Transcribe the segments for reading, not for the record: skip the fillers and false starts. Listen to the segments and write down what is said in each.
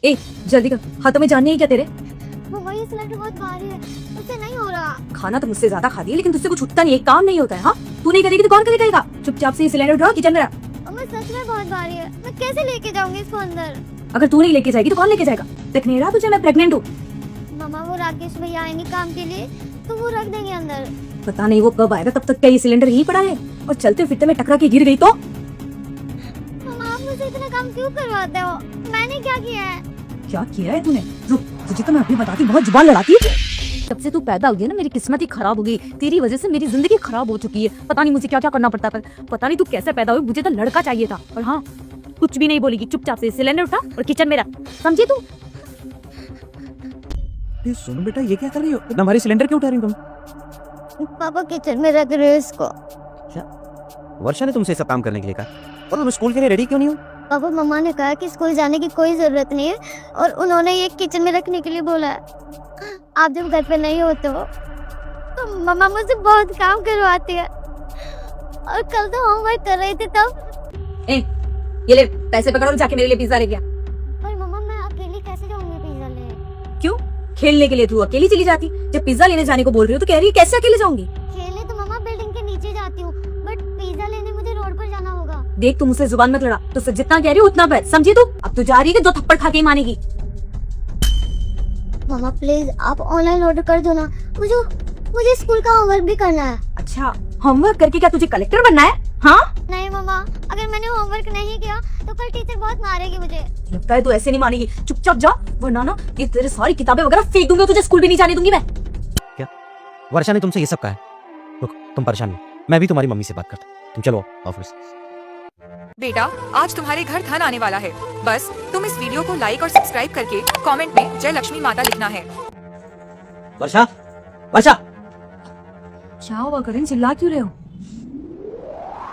ए जल्दी कर, हाथों में जान नहीं है क्या तेरे? मम्मा ये सिलेंडर बहुत भारी है, मुझसे नहीं हो रहा। खाना तो मुझसे ज्यादा खाती है लेकिन तुझसे कुछ उठता नहीं है, काम नहीं होता है। हाँ तू नहीं करेगी तो कौन करेगा? चुपचाप से ये सिलेंडर उठाओ, किचन में रख। मम्मा सच में बहुत भारी है, मैं कैसे लेके जाऊंगी इसको अंदर? अगर तू नहीं लेके जाएगी तो कौन लेके जाएगा? देख नहीं रहा तुझे मैं प्रेग्नेंट हूँ। मम्मा वो राकेश भैया आए नहीं काम के लिए, तो वो रख देंगे अंदर। पता नहीं वो कब आएगा, तब तक क्या ये सिलेंडर यहीं पड़ा है? और चलते फिरते में टकरा के गिर गई तो? मम्मा आप मुझे इतना काम क्यों करवाते हो? मैंने क्या किया है? क्या किया है तूने? रुक, तुझे तो मैं अभी बताती, बहुत जुबान लड़ाती है। जब से तू पैदा हुई है ना, मेरी किस्मत ही खराब हो गई। तेरी वजह से मेरी जिंदगी खराब हो चुकी है। पता नहीं मुझे क्या क्या करना पड़ता है, पता नहीं तू कैसे पैदा हुई। मुझे तो लड़का चाहिए था। और हाँ, कुछ भी नहीं बोलेगी, चुपचाप से सिलेंडर उठा और किचन में रख, समझी तू? सुनो बेटा, ये क्या कर रही हो? इतना भारी सिलेंडर क्यों उठा रही हो तुम? पापा किचन में रख रहे हो इसको। वर्षा ने तुमसे सब काम करने के लिए कहा, और तुम स्कूल के लिए रेडी क्यों नहीं हो? पापा मम्मा ने कहा कि स्कूल जाने की कोई जरूरत नहीं है और उन्होंने ये किचन में रखने के लिए बोला है। आप जब घर पे नहीं होते हो तो मम्मा मुझसे बहुत काम करवाती है, और कल तो होमवर्क कर रही थी तब। ए, ये ले पैसे पकड़ो, जाके मेरे लिए पिज्जा लेके आ। पर मम्मा मैं अकेली कैसे जाऊंगी पिज्जा लेने? क्यों? खेलने के लिए तू अकेली चली जाती, जब पिज्जा लेने जाने को बोल रही हो तो कह रही है कैसे अकेले जाऊंगी? खेलने तो मम्मा बिल्डिंग के नीचे जाती हूँ, बट पिज्जा लेने मुझे रोड पर जाना होगा। देख तू मुझसे जुबान मत लड़ा, तो जितना कह रही हो उतना बस, समझी तू? अब तू जा रही है कि 2 थप्पड़ खा के ही मानेगी। मम्मा प्लीज आप ऑनलाइन ऑर्डर कर दो ना, मुझे स्कूल का होमवर्क भी करना है। अच्छा, होमवर्क करके क्या तुझे कलेक्टर बनना है? हाँ नहीं मम्मा, अगर मैंने होमवर्क नहीं किया तो कल टीचर बहुत मारेगी मुझे। लगता है तू ऐसे नहीं मानेगी, चुपचाप जा, वरना ना ये तेरे सारी किताबें वगैरह फेंक दूंगी, तुझे स्कूल भी नहीं जाने दूंगी मैं। क्या वर्षा ने तुमसे ये सब कहा है? रुक, तुम परेशान हो, मैं भी तुम्हारी मम्मी से बात करता हूँ। तुम चलो ऑफिस। बेटा, आज तुम्हारे घर धन आने वाला है। बस तुम इस वीडियो को लाइक और सब्सक्राइब करके कमेंट में जय लक्ष्मी माता लिखना है। वर्षा, वर्षा, क्या हुआ करण, चिल्ला क्यों रहे हो?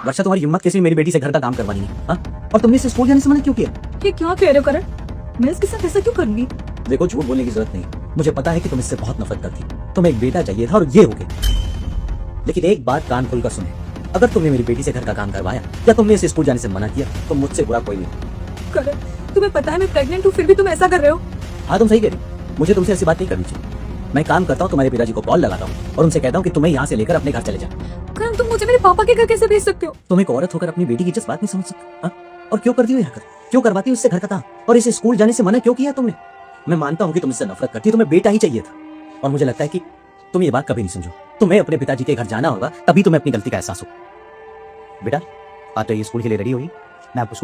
वर्षा तुम्हारी हिम्मत कैसी मेरी बेटी से घर का काम करवानी है? हाँ? और तुमने इसे स्कूल जाने से मना क्यों किया? ये क्या कह रहे हो करण? मैं इसके साथ ऐसा क्यों करूंगी? देखो, झूठ बोलने की जरूरत नहीं, मुझे पता है कि तुम इससे बहुत नफरत करती। तुम्हें एक बेटा चाहिए था और ये हो गया। लेकिन एक बात कान खोलकर सुनो, अगर तुमने मेरी बेटी से घर का काम करवाया या तुमने इसे स्कूल जाने से मना किया तो मुझसे बुरा कोई नहीं। करण, तुम्हें पता है मैं प्रेग्नेंट हूँ, फिर भी तुम ऐसा कर रहे हो? हाँ, तुम सही कह रही हो, मुझे तुमसे ऐसी बात नहीं करनी चाहिए। मैं काम करता हूँ, तुम्हारे पिताजी को कॉल लगाता हूँ और उनसे कहता हूँ कि तुम्हें यहाँ से लेकर अपने घर चले जाओ। करण, तुम मुझे मेरे पापा के घर कैसे भेज सकते हो? तुम एक औरत होकर अपनी बेटी की इज्जत बात नहीं समझ सकते? हाँ? और क्यों करती हो यहाँ कर? क्यों करवाती हो इससे घर का काम? और इसे स्कूल जाने से मना क्यों किया तुमने? मैं मानता हूँ कि तुम इससे नफरत करती, तुम्हें बेटा ही चाहिए था, और मुझे लगता है कि तुम ये बात कभी नहीं समझो। तुम्हें अपने पिताजी के घर जाना होगा, तभी तुम्हें अपनी गलती का एहसास हो। बेटा, आज तो ये स्कूल के लिए रेडी होगी, मैं आपको